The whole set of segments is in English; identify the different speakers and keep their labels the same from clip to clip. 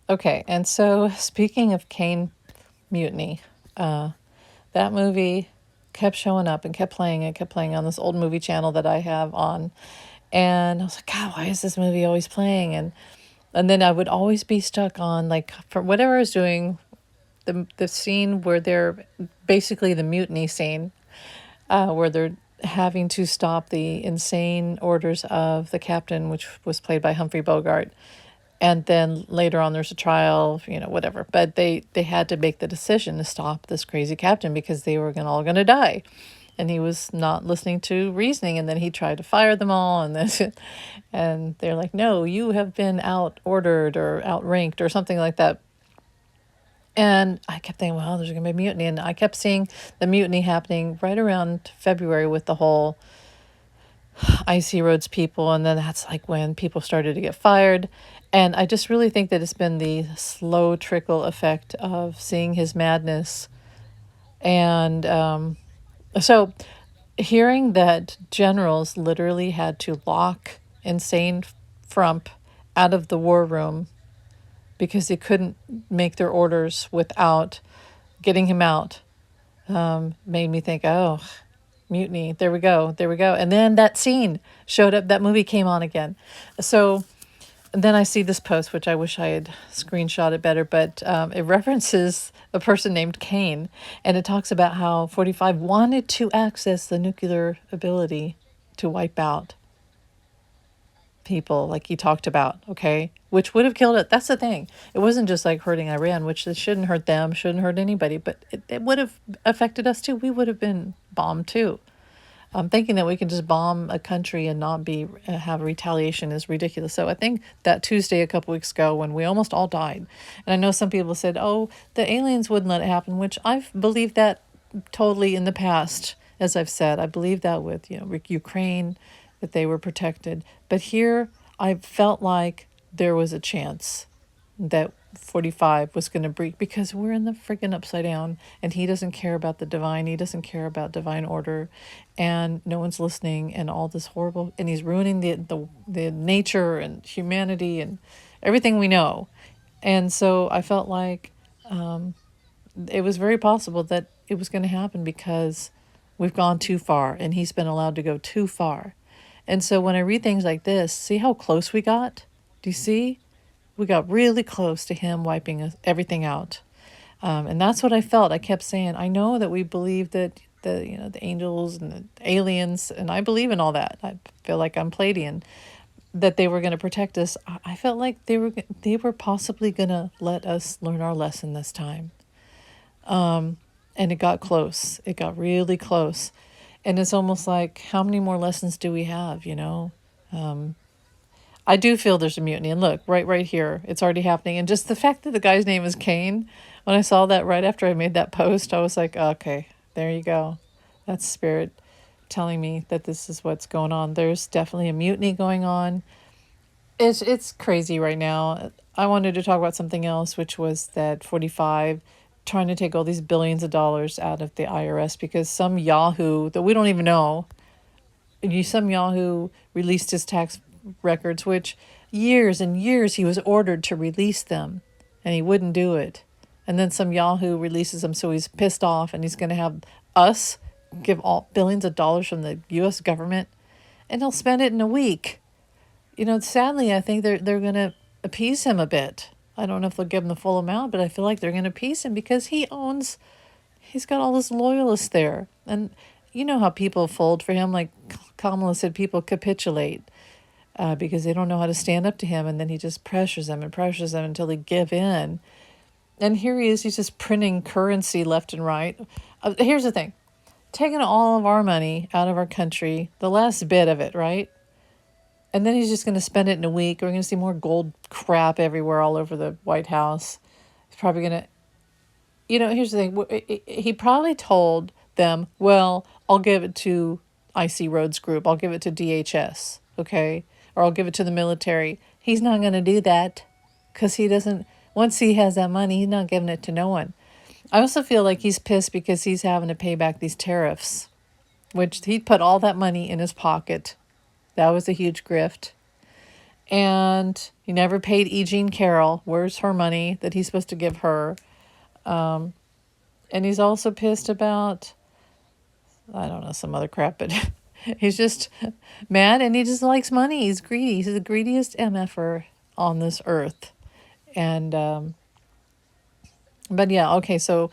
Speaker 1: Okay, and so speaking of Kane Mutiny, uh, that movie kept showing up and kept playing on this old movie channel that I have on. And I was like, God, why is this movie always playing? And then I would always be stuck on, like, for whatever I was doing, the scene where they're basically the mutiny scene, where they're having to stop the insane orders of the captain, which was played by Humphrey Bogart. And then later on, there's a trial, whatever. But they had to make the decision to stop this crazy captain because they were all going to die. And he was not listening to reasoning. And then he tried to fire them all. And then, and they're like, no, you have been out ordered or outranked or something like that. And I kept thinking, well, there's going to be a mutiny. And I kept seeing the mutiny happening right around February with the whole icy roads people. And then that's like when people started to get fired. And I just really think that it's been the slow trickle effect of seeing his madness. And so hearing that generals literally had to lock insane Frump out of the war room because they couldn't make their orders without getting him out, made me think, oh, mutiny. There we go. There we go. And then that scene showed up. That movie came on again. So then I see this post, which I wish I had screenshotted better, but it references a person named Kane. And it talks about how 45 wanted to access the nuclear ability to wipe out people, like he talked about, okay? Which would have killed it. That's the thing. It wasn't just like hurting Iran, which it shouldn't hurt them, shouldn't hurt anybody, but it would have affected us too. We would have been bombed too. Thinking that we can just bomb a country and not be have retaliation is ridiculous. So I think that Tuesday a couple weeks ago when we almost all died, and I know some people said, "Oh, the aliens wouldn't let it happen," which I've believed that totally in the past. As I've said, I believe that with Ukraine, that they were protected, but here I felt like there was a chance that 45 was going to break because we're in the freaking upside down and he doesn't care about the divine. He doesn't care about divine order and no one's listening and all this horrible, and he's ruining the nature and humanity and everything we know. And so I felt like it was very possible that it was going to happen because we've gone too far and he's been allowed to go too far. And so when I read things like this, see how close we got? Do you see? We got really close to him wiping everything out. And that's what I felt. I kept saying, I know that we believe that the angels and the aliens, and I believe in all that. I feel like I'm Palladian, that they were going to protect us. I felt like they were possibly going to let us learn our lesson this time. And it got close. It got really close. And it's almost like, how many more lessons do we have, I do feel there's a mutiny. And look, right here, it's already happening. And just the fact that the guy's name is Kane, when I saw that right after I made that post, I was like, okay, there you go. That's spirit telling me that this is what's going on. There's definitely a mutiny going on. It's crazy right now. I wanted to talk about something else, which was that 45 trying to take all these billions of dollars out of the IRS because some Yahoo that we don't even know, some Yahoo released his tax records, which years and years he was ordered to release them, and he wouldn't do it. And then some Yahoo releases them, so he's pissed off, and he's going to have us give all billions of dollars from the U.S. government, and he'll spend it in a week. Sadly, I think they're going to appease him a bit. I don't know if they'll give him the full amount, but I feel like they're going to appease him because he's got all this loyalists there. And you know how people fold for him, like Kamala said, people capitulate because they don't know how to stand up to him, and then he just pressures them until they give in. And here he is, he's just printing currency left and right. Here's the thing, taking all of our money out of our country, the last bit of it, right? And then he's just going to spend it in a week. We're going to see more gold crap everywhere all over the White House. He's probably going to, here's the thing. He probably told them, well, I'll give it to IC Roads Group. I'll give it to DHS, okay? Or I'll give it to the military. He's not going to do that because he doesn't, once he has that money, he's not giving it to no one. I also feel like he's pissed because he's having to pay back these tariffs, which he put all that money in his pocket. That was a huge grift. And he never paid E. Jean Carroll. Where's her money that he's supposed to give her? And he's also pissed about, I don't know, some other crap, but he's just mad and he just likes money. He's greedy. He's the greediest MFer on this earth. And, but yeah, okay, so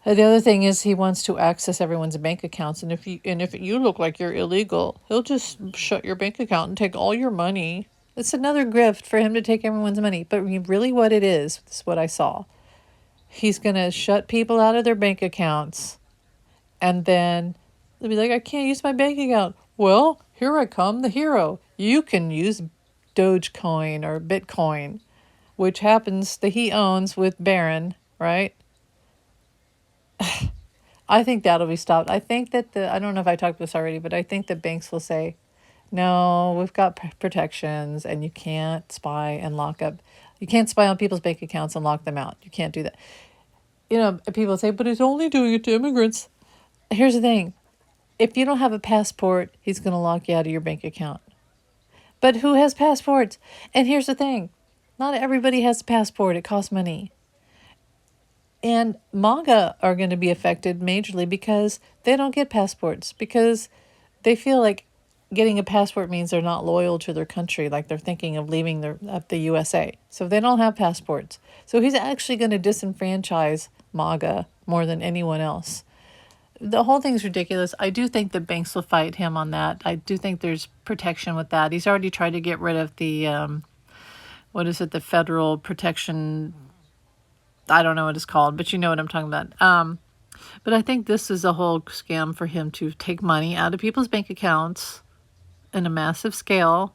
Speaker 1: the other thing is he wants to access everyone's bank accounts. And if you look like you're illegal, he'll just shut your bank account and take all your money. It's another grift for him to take everyone's money. But really what it is, this is what I saw. He's going to shut people out of their bank accounts. And then they'll be like, I can't use my bank account. Well, here I come, the hero. You can use Dogecoin or Bitcoin, which happens that he owns with Barron, right? I think that'll be stopped. I think that I don't know if I talked this already, but I think the banks will say, no, we've got protections and you can't spy and lock up. You can't spy on people's bank accounts and lock them out. You can't do that. You know, people say, but he's only doing it to immigrants. Here's the thing. If you don't have a passport, he's going to lock you out of your bank account. But who has passports? And here's the thing. Not everybody has a passport. It costs money. And MAGA are going to be affected majorly because they don't get passports, because they feel like getting a passport means they're not loyal to their country, like they're thinking of leaving the USA. So they don't have passports. So he's actually going to disenfranchise MAGA more than anyone else. The whole thing's ridiculous. I do think the banks will fight him on that. I do think there's protection with that. He's already tried to get rid of the, the federal protection, I don't know what it's called, but you know what I'm talking about. But I think this is a whole scam for him to take money out of people's bank accounts in a massive scale.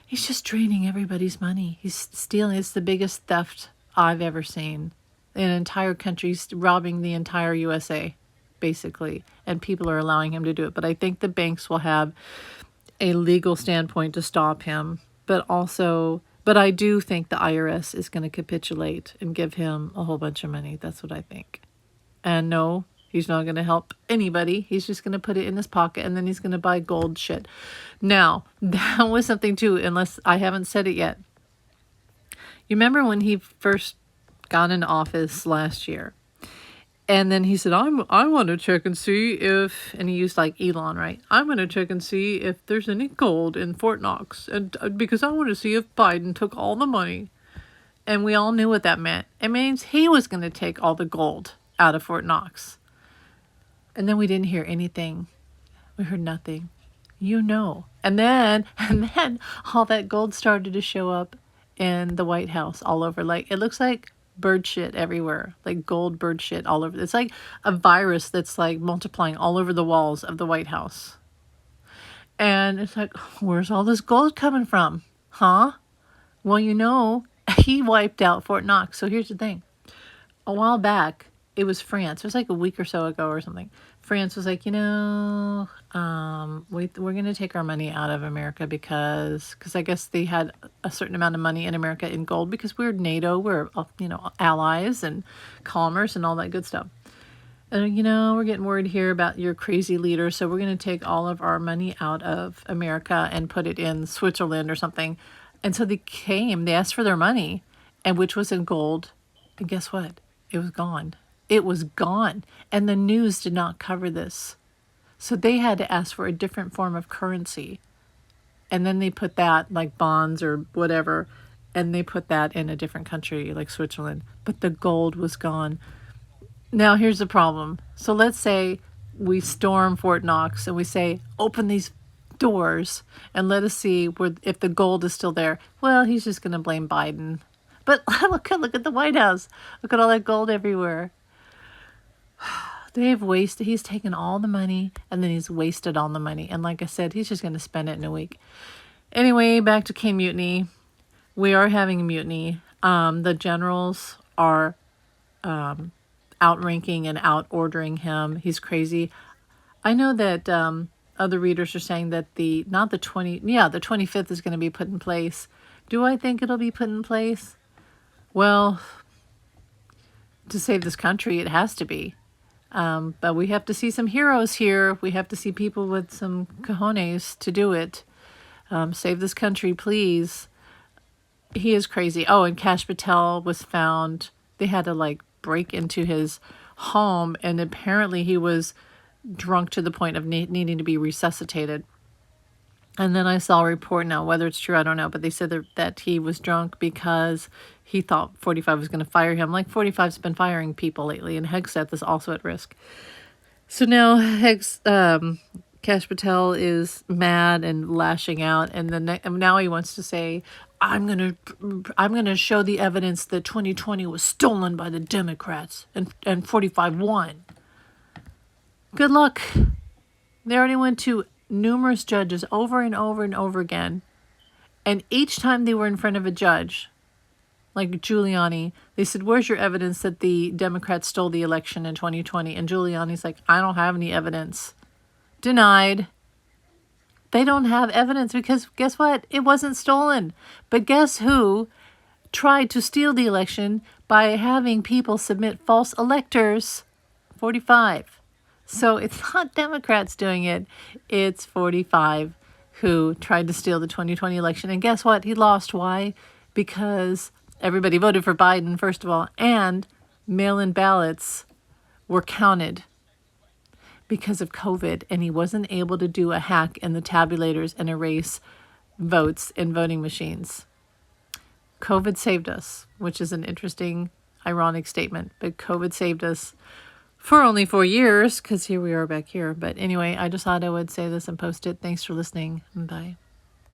Speaker 1: He's just draining everybody's money. He's stealing. It's the biggest theft I've ever seen. An entire country's robbing the entire USA, basically, and people are allowing him to do it. But I think the banks will have a legal standpoint to stop him. But I do think the IRS is going to capitulate and give him a whole bunch of money. That's what I think. And no, he's not going to help anybody. He's just going to put it in his pocket and then he's going to buy gold shit. Now, that was something too, unless I haven't said it yet. You remember when he first got in office last year? And then he said, I want to check and see if, and he used like Elon, right? I'm going to check and see if there's any gold in Fort Knox. And because I want to see if Biden took all the money. And we all knew what that meant. It means he was going to take all the gold out of Fort Knox. And then we didn't hear anything. We heard nothing. You know. And then all that gold started to show up in the White House all over. Like, it looks like bird shit everywhere, like gold bird shit all over. It's like a virus that's like multiplying all over the walls of the White House. And it's like, where's all this gold coming from? Huh? Well, you know, he wiped out Fort Knox. So here's the thing. A while back, it was France. It was like a week or so ago or something. France was like, we're going to take our money out of America because I guess they had a certain amount of money in America in gold because we're NATO, we're, allies and commerce and all that good stuff. And, we're getting worried here about your crazy leader, so we're going to take all of our money out of America and put it in Switzerland or something. And so they asked for their money, and which was in gold. And guess what? It was gone. It was gone. And the news did not cover this. So they had to ask for a different form of currency. And then they put that, like bonds or whatever, and they put that in a different country, like Switzerland. But the gold was gone. Now, here's the problem. So let's say we storm Fort Knox and we say, open these doors and let us see if the gold is still there. Well, he's just going to blame Biden. But look at the White House. Look at all that gold everywhere. They've wasted. He's taken all the money and then he's wasted all the money. And like I said, he's just going to spend it in a week. Anyway, back to K Mutiny. We are having a mutiny. The generals are outranking and outordering him. He's crazy. I know that other readers are saying that the 25th is going to be put in place. Do I think it'll be put in place? Well, to save this country, it has to be. But we have to see some heroes here. We have to see people with some cojones to do it. Save this country, please. He is crazy. Oh, and Kash Patel was found. They had to like break into his home, and apparently he was drunk to the point of needing to be resuscitated. And then I saw a report, now whether it's true, I don't know, but they said that he was drunk because he thought 45 was going to fire him. Like 45's been firing people lately, and Hegseth is also at risk. So now Kash Patel is mad and lashing out, and now he wants to say, I'm gonna show the evidence that 2020 was stolen by the Democrats and 45 won. Good luck. They already went to numerous judges over and over and over again, and each time they were in front of a judge, like Giuliani, they said, where's your evidence that the Democrats stole the election in 2020? And Giuliani's like, I don't have any evidence. Denied. They don't have evidence because guess what? It wasn't stolen. But guess who tried to steal the election by having people submit false electors? 45. So it's not Democrats doing it. It's 45 who tried to steal the 2020 election. And guess what? He lost. Why? Because everybody voted for Biden, first of all, and mail-in ballots were counted because of COVID, and he wasn't able to do a hack in the tabulators and erase votes in voting machines. COVID saved us, which is an interesting, ironic statement, but COVID saved us for only 4 years, because here we are back here. But anyway, I just thought I would say this and post it. Thanks for listening. Bye.